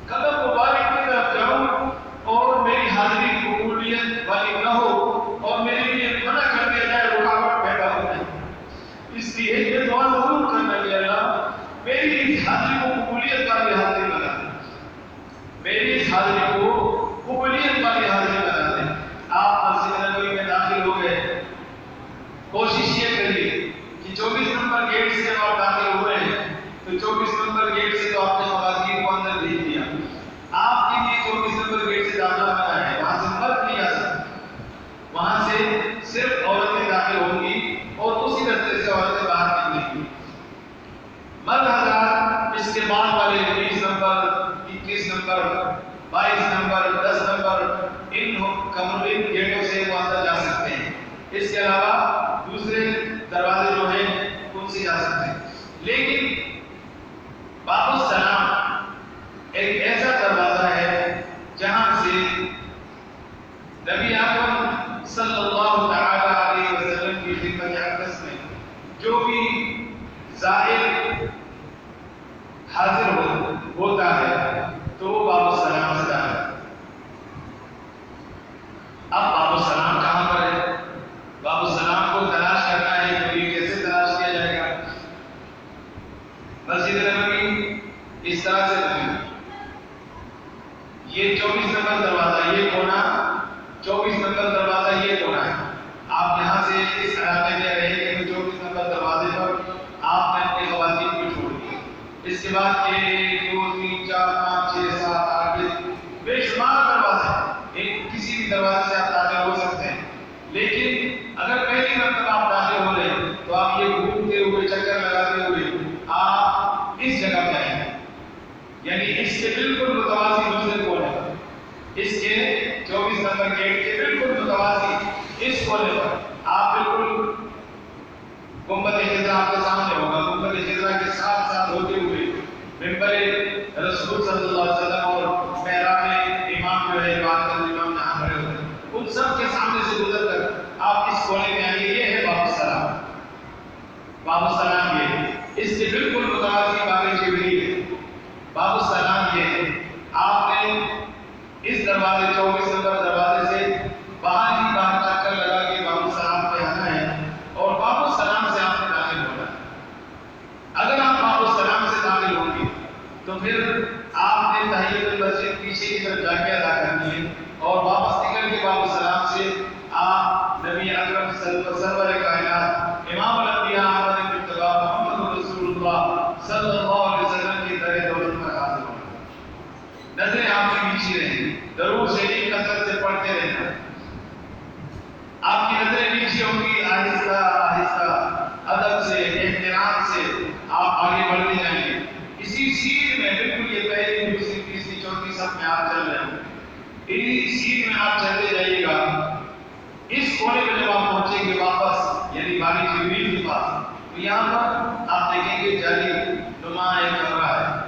قدم مبارک کی طرف جاؤں اور میری حاضری قبولیت والی نہ ہو اور میرے لیے منع کر دیا جائے، رکاوٹ پیدا ہو جائے۔ اس لیے یہ دعا ضرور کرنا کہ اللہ میری اس حاضری کو قبولیت والی حاضری بنا دیں، میری اس حاضری کو قبولیت والی حاضری بنا دیں۔ آپ مسجد نبوی میں داخل ہو گئے، کوشش یہ کریے کہ 24 نمبر گیٹ سے آپ داخل ہوئے ہیں تو 24 نمبر گیٹ سے تو آپ نے خواتین کو اندر بھیج دیا، آپ کے لیے 24 نمبر گیٹ سے داخلہ منع ہے، وہاں سے مرد نہیں آ سکتے، وہاں سے صرف عورتیں داخل ہوں گی اور اسی راستے سے عورتیں باہر نکلیں گی۔ مرد حضرات اس کے بعد والے 20 نمبر، 21 نمبر، 22 نمبر، 10 نمبر ان گیٹوں سے وہ اندر جا سکتے ہیں، اس کے علاوہ دوسرے دروازے جو ہیں ان سے جا سکتے ہیں۔ لیکن باب السلام ایک ایسا دروازہ ہے جہاں سے نبی اکرم صلی اللہ تعالی علیہ وسلم کی خدمت اقدس میں جو بھی زائر حاضر ہوتا ہے تو وہ باب السلام سے داخل ہے۔ اب باب السلام کہاں پر ہے؟ باب السلام کو تلاش کرنا ہے تو یہ کیسے تلاش کیا جائے گا؟ مسجد نبوی اس طرح سے بنی، یہ 24 نمبر دروازہ یہ کونا، 24 نمبر دروازہ یہ کونا ہے۔ آپ یہاں سے اس علاقے میں رہے کہ 24 نمبر دروازے پر آپ نے اپنی خواتین کو چھوڑ دیا، اس کے بعد 1 2 3 4 5 6 7 8 بے شمار دروازے، کسی بھی دروازے سے آپ داخل ہو سکتے ہیں، لیکن اگر پہلی مرتبہ آپ داخل ہو رہے ہیں تو آپ یہ گھومتے ہوئے چکر لگاتے ہوئے آپ اس جگہ پہ آئیں گے، یعنی اس سے بالکل متوازی دوسرے کونے پر، اس کے 24 نمبر گیٹ کے بالکل متوازی اس کونے پر آپ بالکل باب السلام یہ اس سے بالکل متوازی باب جبریل باب السلام یہ آپ نے اس دروازے 24 نمبر دروازے سے باہر ہی باہر چکر لگا کے باب السلام پہ آنا ہے اور باب السلام سے آپ نے داخل ہونا ہے. اگر آپ باب السلام سے داخل ہوں گے تو پھر آپ نے تحیت المسجد پیچھے کی طرف جا کے ادا کرنی ہے اور واپس نکل کے باب السلام سے آپ نبی اکرم سرور کائنات امام الانبیاء احمد بن مصطفیٰ محمد رسول اللہ صلی اللہ علیہ وسلم کی در دولت پر حاضر ہونا. نظریں آپ کی نیچی رہیں، درود شریف کثرت سے پڑھتے رہنا. آپ کی نظریں نیچی ہوں گی، آہستہ آہستہ ادب سے احترام سے آپ آگے بڑھتے جائیں گے. اسی سیٹ میں بالکل یہ پہلی دوسری تیسری چوتھی سب میں آپ چل رہے ہیں، اسی سیٹ میں آپ چلتے جائیے گا. اس کونے میں جب آپ پہنچیں گے واپس یعنی بانی جبریل کے پاس تو یہاں پر آپ دیکھیں گے جعلی نما ایک کمرہ ہے.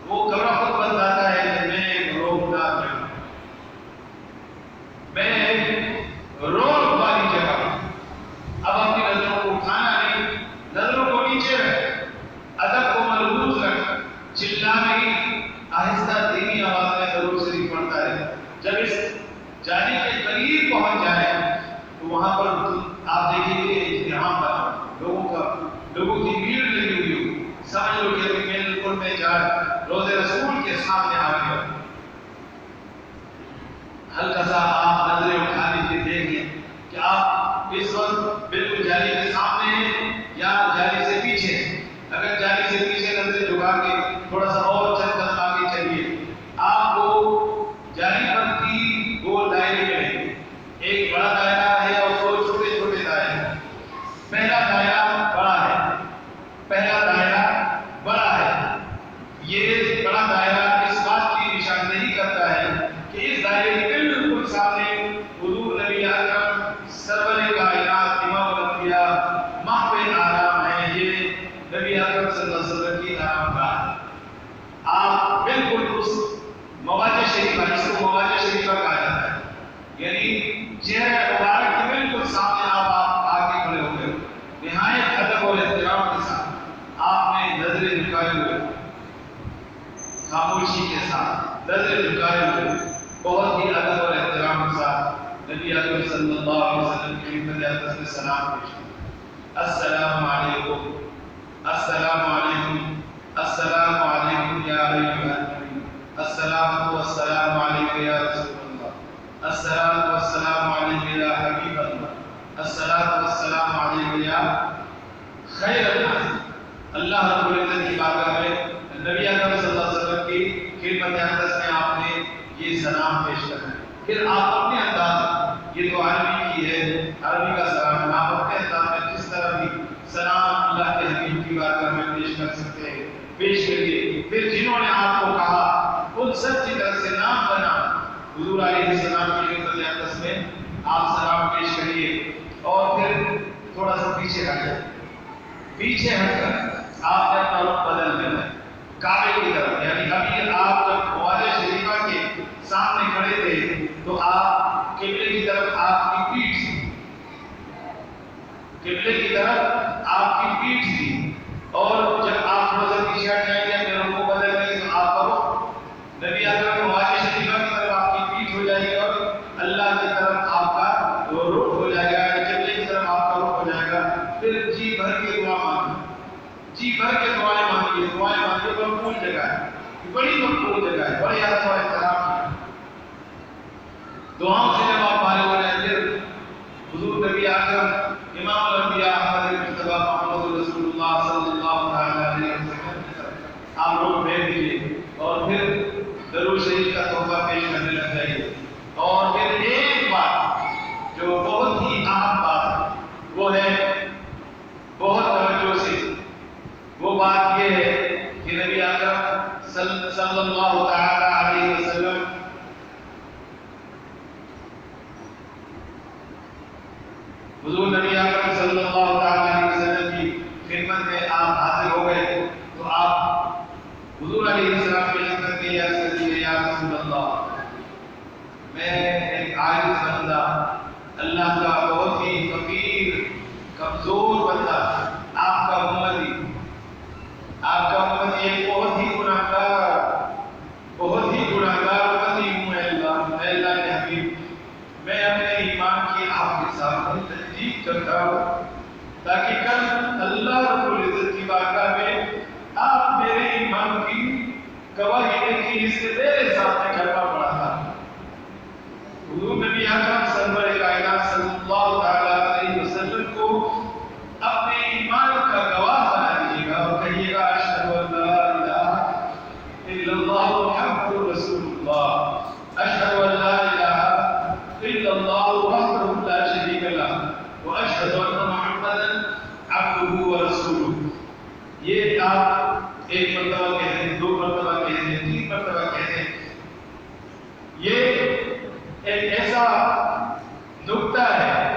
وہ کمرہ خود بتاتا ہے کہ میں ایک روزگار میں ہوں، میں ایک روز والی جگہ ہوں. اب اپنی نظروں کو اٹھانا نہیں، نظروں کو نیچے رکھ، ادب کو ملحوظ رکھ، چلا نہیں، آہستہ دھیمی آواز میں درود شریف پڑھتا ہے. جب اس جانے کے قریب پہنچ جائے تو وہاں پر آپ دیکھیں گے اجتماع بنا لوگوں کی بھیڑ لگی ہوئی ہو. سمجھ لو کہ ابھی بالکل میں جا روضہ رسول کے سامنے آ گیا. ہلکا سا آپ نظریں اٹھا لیجیے، دیکھیں کہ آپ اس وقت بالکل جالی کے سامنے ہیں یا جالی سے پیچھے ہیں. اگر جالی سے پیچھے نظریں جھکا کے تھوڑا سا اور چند قدم آگے چلیے، آپ کو جالی پر تین گول دائرے ملیں گے. ایک بڑا دائرہ ہے اور دو چھوٹے چھوٹے دائرے ہیں. پہلا دائرہ بڑا ہے، پہلا دائرہ بڑا ہے. یہ بڑا دائرہ اس بات کی نشاندہی کرتا ہے کہ اس دائرے کے بالکل سامنے حضور نبی اکرم سرور کائنات امام الانبیاء محو آرام ہے. یہ نبی اکرم صلی اللہ علیہ وسلم کی آرام گاہ. آپ بالکل اس مواجہ شریفہ، جس کو مواجہ شریفہ کہا جاتا ہے، یعنی چہرہ مبارک کے بالکل سامنے آپ آگے کھڑے ہو گئے. نہایت ادب اور احترام کے ساتھ آپ نے نظریں جھکائے ہوئے، خاموشی کے ساتھ نظریں جھکائے ہوئے، بہت ہی ادب اور احترام کے ساتھ نبی اکرم صلی اللہ علیہ وسلم کی خدمت اقدس میں سلام پیش کیا. السلام علیکم، السلام علیکم، السلام علیکم یا ایھا النبی، السلام والسلام علیک یا رسول اللہ، السلام والسلام علیک یا حبیب اللہ، السلام والسلام علیک یا خیر الناس. اللہ رب العزت کی بارگاہ میں نبی اکرم صلی اللہ علیہ وسلم کی خدمت اقدس میں آپ نے یہ سلام پیش کرنا ہے. پھر آپ اپنے انداز، یہ تو عربی کی ہے، عربی کا سلام، آپ اپنے انداز میں جس طرح بھی سلام اللہ کے حبیب کی بارگاہ میں پیش کر سکتے ہیں پیش کریے. پھر جنہوں نے آپ کو کہا ان سب کی طرف سے نام بنا حضور علیہ السلام کی خدمت اقدس میں آپ سلام پیش کریے. اور پھر تھوڑا سا پیچھے ہٹ جائیں، پیچھے ہٹ کر آپ نے اپنا رخ بدل دینا ہے کعبے کی طرف. یعنی ابھی آپ جب مواجہ شریفہ کے سامنے کھڑے تھے تو آپ قبلے کی طرف آپ کی پیٹھ تھی، قبلے کی طرف آپ کی پیٹھ تھی. اور جب آپ تھوڑا سا پیچھے ہٹ جائیں گے، اپنے رخ کو بدل دیں گے تو آپ کا رخ نبی اکرم مواجہ شریفہ کی طرف آپ کی پیٹھ ہو جائے گی اور اللہ کی طرف آپ کا رخ ہو جائے گا، قبلے کی طرف آپ کا رخ ہو جائے گا. پھر جی بھر کے دعا مانگیں، جی بھر کے دعائیں مانگیے. دعائیں مانگیے، مقبول جگہ ہے، بڑی مقبول جگہ ہے، بڑے ادب اور احترام ہے. دعاؤں سے جب آپ فارغ ہو جائیں، پھر حضور نبی اکرم امام الانبیاء احمد بن مصطفیٰ محمد رسول اللہ صلی اللہ علیہ وسلم کی طرف آپ لوگ بھیج دیجیے اور پھر درود شریف کا تحفہ پیش کرنے لگ جائیے. اور پھر ایک بات جو بہت ہی اہم بات ہے وہ ہے بہت توجہ سے، وہ بات یہ ہے کہ نبی اکرم صلی اللہ تعالی علیہ وسلم حضور نبی اکرم صلی اللہ تعالی علیہ وسلم کی خدمت میں آپ حاضر ہو گئے تو آپ حضور علیہ السلام کی خدمت میں عرض کیجیے، یا رسول اللہ، میں ایک عاجز بندہ، اللہ کا بہت ہی فقیر کمزور بندہ، عبدہ ورسولہ، یہ آپ ایک مرتبہ کہتے ہیں، دو مرتبہ کہتے ہیں، تین مرتبہ کہتے ہیں. یہ ایک ایسا نقطہ ہے،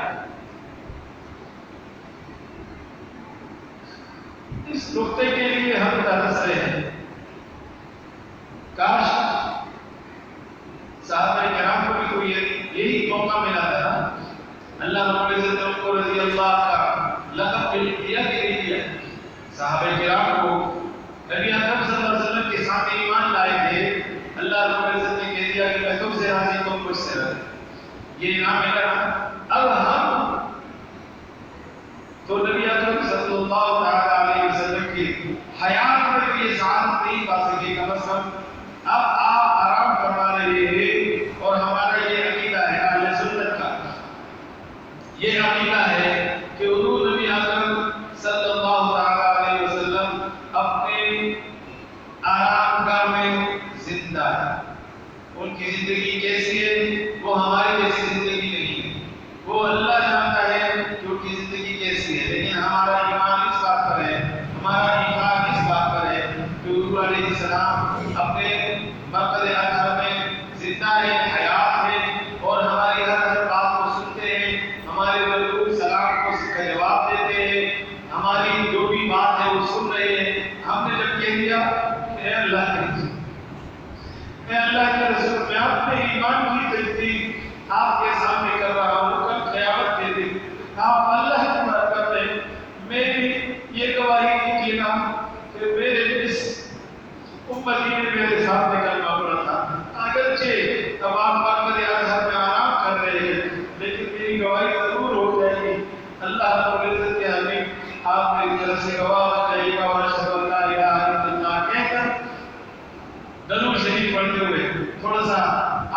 اس نقطے کے لیے ہم ترس رہے ہیں. کاش صحابہ کرام کو بھی کوئی یہی موقع ملا تھا. اللہ رب العزت نے ان کو رضی اللہ کا لقب دیا کہ نہیں دیا؟ صحابہ کرام کو نبی اکرم صلی اللہ علیہ وسلم کے ساتھ ایمان لائے تھے، اللہ رب العزت نے کہہ دیا کہ میں تم سے راضی، تم مجھ سے راضی، یہ انعام ہے کرم. اب ہم تو نبی اکرم صلی اللہ علیہ وسلم کی حیات میں بھی یہ سعادت نہیں پا سکے. کم از کم اب آپ آرام فرما رہے ہیں، اور ہمارا یہ عقیدہ ہے اہل سنت کا، یہ عقیدہ ہے کہ حضور نبی اکرم صلی اللہ علیہ وسلم اپنے آرام گاہ میں زندہ ہے. ان کی زندگی کیسی ہے وہ ہماری جیسی زندگی نہیں ہے، وہ اللہ جانتا ہے کہ ان کی زندگی کیسی ہے. لیکن ہمارا ایمان اس بات پر ہے، ہمارا ایمان اس بات پر ہے کہ حضور علیہ السلام اپنے مقصد اطہر میں زندہ ہے، حیات ہے، اور ہماری ہر بات کو سنتے ہیں، ہمارے مطلوب سلام کو جواب دیتے ہیں، ہماری جو بھی بات ہے وہ سن رہے ہیں. ہم نے جب کہہ دیا اے اللہ کے رسول، اے اللہ کے رسول، میں اپنے ایمان کی تجدید آپ کے سامنے کر رہا ہوں، کل قیامت کے دن آپ اللہ کی بات کر رہے ہیں، میں بھی یہ گواہی دیجیے گا کہ میرے اس امتی نے میرے سامنے کلمہ پڑھا تھا. اگرچہ تمام مقصد اطہر میں آرام کر رہے ہیں، لیکن میری گواہی ضرور ہو جائے گی. اللہ رب العزت کے حبیب آپ میری طرف سے گواہ ہو جائے گا. واشہد ان لا الہ الا اللہ کہہ کر درود شریف پڑھتے ہوئے تھوڑا سا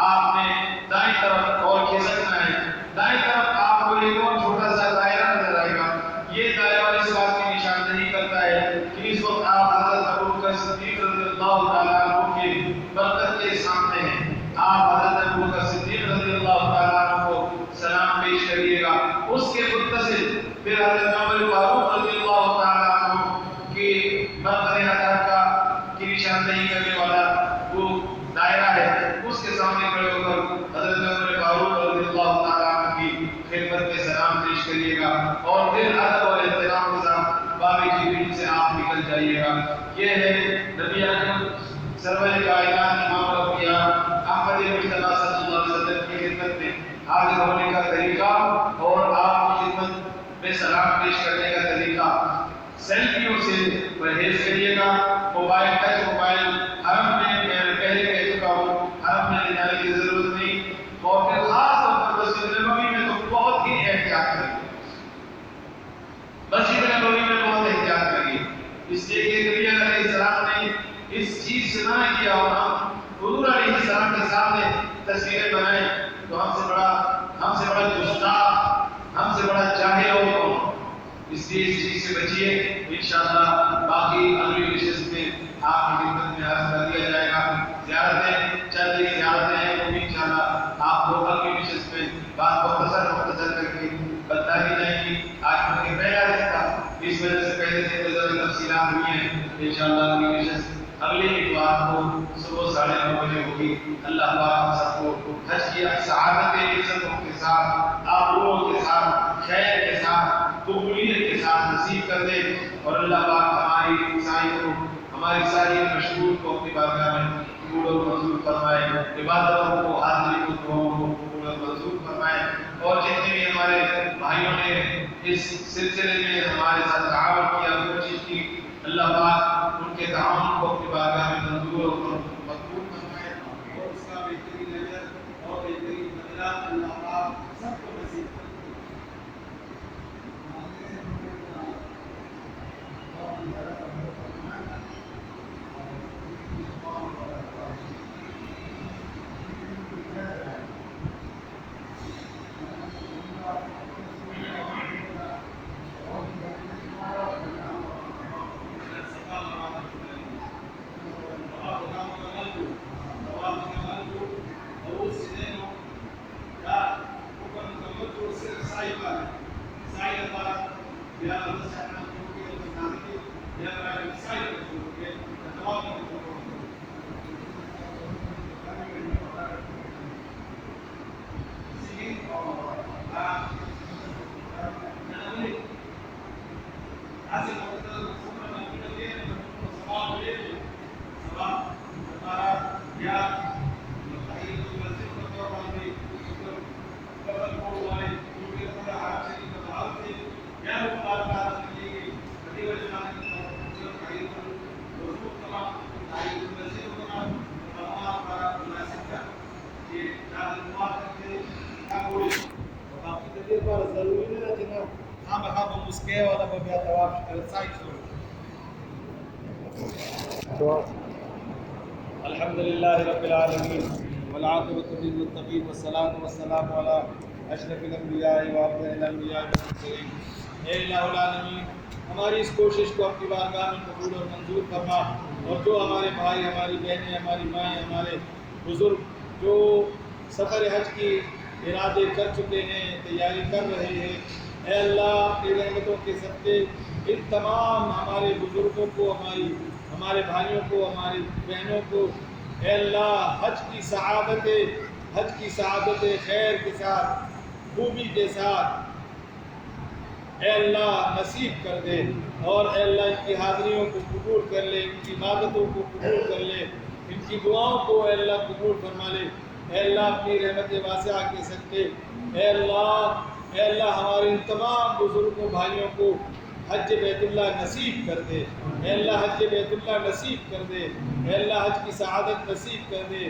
آپ نے دائیں طرف اور کھسکنا ہے. دائیں طرف آپ کو ایک اور چھوٹا سا دائرہ نظر آئے گا. یہ دائرہ اس بات کی نشاندہی کرتا ہے کہ اس وقت آپ حضرت ابوبکر صدیق رضی اللہ تعالیٰ عنہ کی برکت کے سامنے ہیں. آپ حضرت ابوبکر صدیق رضی اللہ تعالیٰ عنہ کو سلام پیش کریے گا. اس کے متصل پھر حضرت عمر فاروق رضی اللہ تعالیٰ عنہ کی برکت اطہر کا کی نشاندہی کرنے والا وہ دائرہ ہے، اس کے سامنے کھڑے ہو کر حضرت عمر فاروق رضی اللہ تعالیٰ عنہ کی خدمت میں سلام پیش کریے گا، اور پھر ادب اور احترام کے ساتھ باب جبریل سے آپ نکل جائیے گا. یہ ہے نبی اکرم سرور کائنات امام الانبیاء احمد مصطفیٰ صلی اللہ علیہ وسلم کی خدمت میں حاضر ہونے کا طریقہ اور آپ کی خدمت میں سلام پیش کرنے کا طریقہ. سیلفیوں سے پرہیز کریے گا. موبائل ٹچ موبائل حرم میں میں پہلے کہہ چکا ہوں، حرم میں لے جانے کی ضرورت نہیں. اور پھر خاص طور پر مسجد نبوی میں تو بہت ہی احتیاط کریے. مسجد نبوی میں بہت احتیاط کریے، اس لیے کہ نبی علیہ السلام نے اس چیز سے منع کیا. اور ہم حضور علیہ السلام کے سامنے تصویریں بنائیں تو ہم سے بڑا گستاخ، ہم سے بڑا جاہل اور کون. اس لیے اس چیز سے بچیے. انشاءاللہ باقی اگلی نشست میں آپ کی خدمت میں عرض کر دیا جائے گا. زیارتیں چل رہی زیارتیں ہیں، وہ بھی انشاءاللہ آپ کو اگلی نشست میں بات مختصر کر کے بتا دی جائیں گی. آج ہم نے پہلا دن تھا، اس وجہ سے پہلے سے ذرا تفصیلات ہوئی ہیں. انشاءاللہ اگلی نشست اگلے اتوار کو صبح 9:30 بجے ہوگی. اللہ پاک ہم سب کو حج کی سعادت عزتوں کے ساتھ، آپ لوگوں کے ساتھ، خیر کے ساتھ، قبولیت کے ساتھ نصیب کر دے. اور اللہ پاک ہماری ساری مشغول کو اپنی بارگاہ میں قبول اور منظور فرمائے. عبادتوں کو، حاضری کو، دعاؤں کو قبول اور منظور فرمائے. اور جتنے بھی ہمارے بھائیوں نے اس سلسلے میں ہمارے ساتھ تعاون کیا، کوشش کی، اللہ پاک ان کے تعاون کو اپنی بارگاہ میں منظور اور مقبول فرمائے. اور اس کا بہترین اجر اور بہترین بدلہ اللہ پاک سب کو نصیب فرمائے. یا مسلمان کو کے یا عیسائی کو کے تمام کو ضروری نہیں ہے ہم ہم مسکے والا بیا طواف سائز الحمد للہ رب العالمین والعاقبۃ للمتقین والصلاۃ والسلام علی اشرف الانبیاء وافضل الانبیاء والمرسلین۔ اے الہ العالمین، ہماری اس کوشش کو اپنی بارگاہ میں قبول اور منظور فرما، اور جو ہمارے بھائی، ہماری بہنیں، ہماری مائیں، ہمارے بزرگ جو سفر حج کی ارادے کر چکے ہیں، تیاری کر رہے ہیں، اے اللہ اپنی رحمتوں کے صدقے ان تمام ہمارے بزرگوں کو، ہمارے بھائیوں کو، ہماری بہنوں کو اے اللہ حج کی سعادت خیر کے ساتھ، خوبی کے ساتھ اے اللہ نصیب کر دے، اور اے اللہ ان کی حاضریوں کو قبول کر لے، ان کی عبادتوں کو قبول کر لے، ان کی دعاؤں کو اے اللہ قبول فرما لے۔ اے اللہ اپنی رحمت واسعہ کے صدقے اے اللہ ہمارے ان تمام بزرگوں بھائیوں کو حج بیت اللہ نصیب کر دے، اے اللہ حج بیت اللہ نصیب کر دے، اے اللہ حج کی سعادت نصیب کر دے،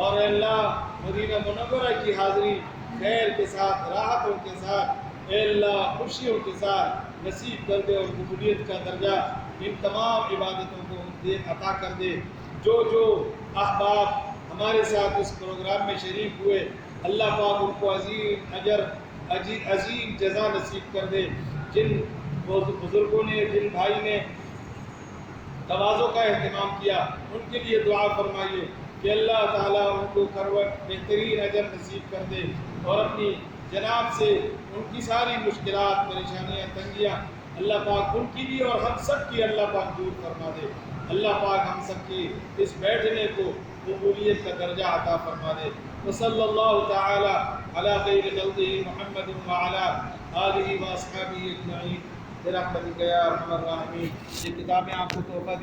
اور اے اللہ مدینہ منورہ کی حاضری خیر کے ساتھ، راحتوں کے ساتھ، اے اللہ خوشیوں کے ساتھ نصیب کر دے، اور قبولیت کا درجہ ان تمام عبادتوں کو عطا کر دے۔ جو احباب ہمارے ساتھ اس پروگرام میں شریک ہوئے، اللہ پاک ان کو عظیم اجر، عظیم جزا نصیب کر دے۔ جن بزرگوں نے، جن بھائی نے تواضع کا اہتمام کیا، ان کے لیے دعا فرمائیے کہ اللہ تعالیٰ ان کو بہترین اجر نصیب کر دے، اور اپنی جناب سے ان کی ساری مشکلات، پریشانیاں، تنگیاں اللہ پاک ان کی بھی اور ہم سب کی اللہ پاک دور فرما دے۔ اللہ پاک ہم سب کی اس بیٹھنے کو قبولیت کا درجہ عطا فرما دے۔ وصلی اللہ تعالی علی خیر خلقہ محمد وعلی آلہ واصحابہ اجمعین برحمتک یا ارحم الراحمین۔ یہ کتابیں آپ کو تحفہ دی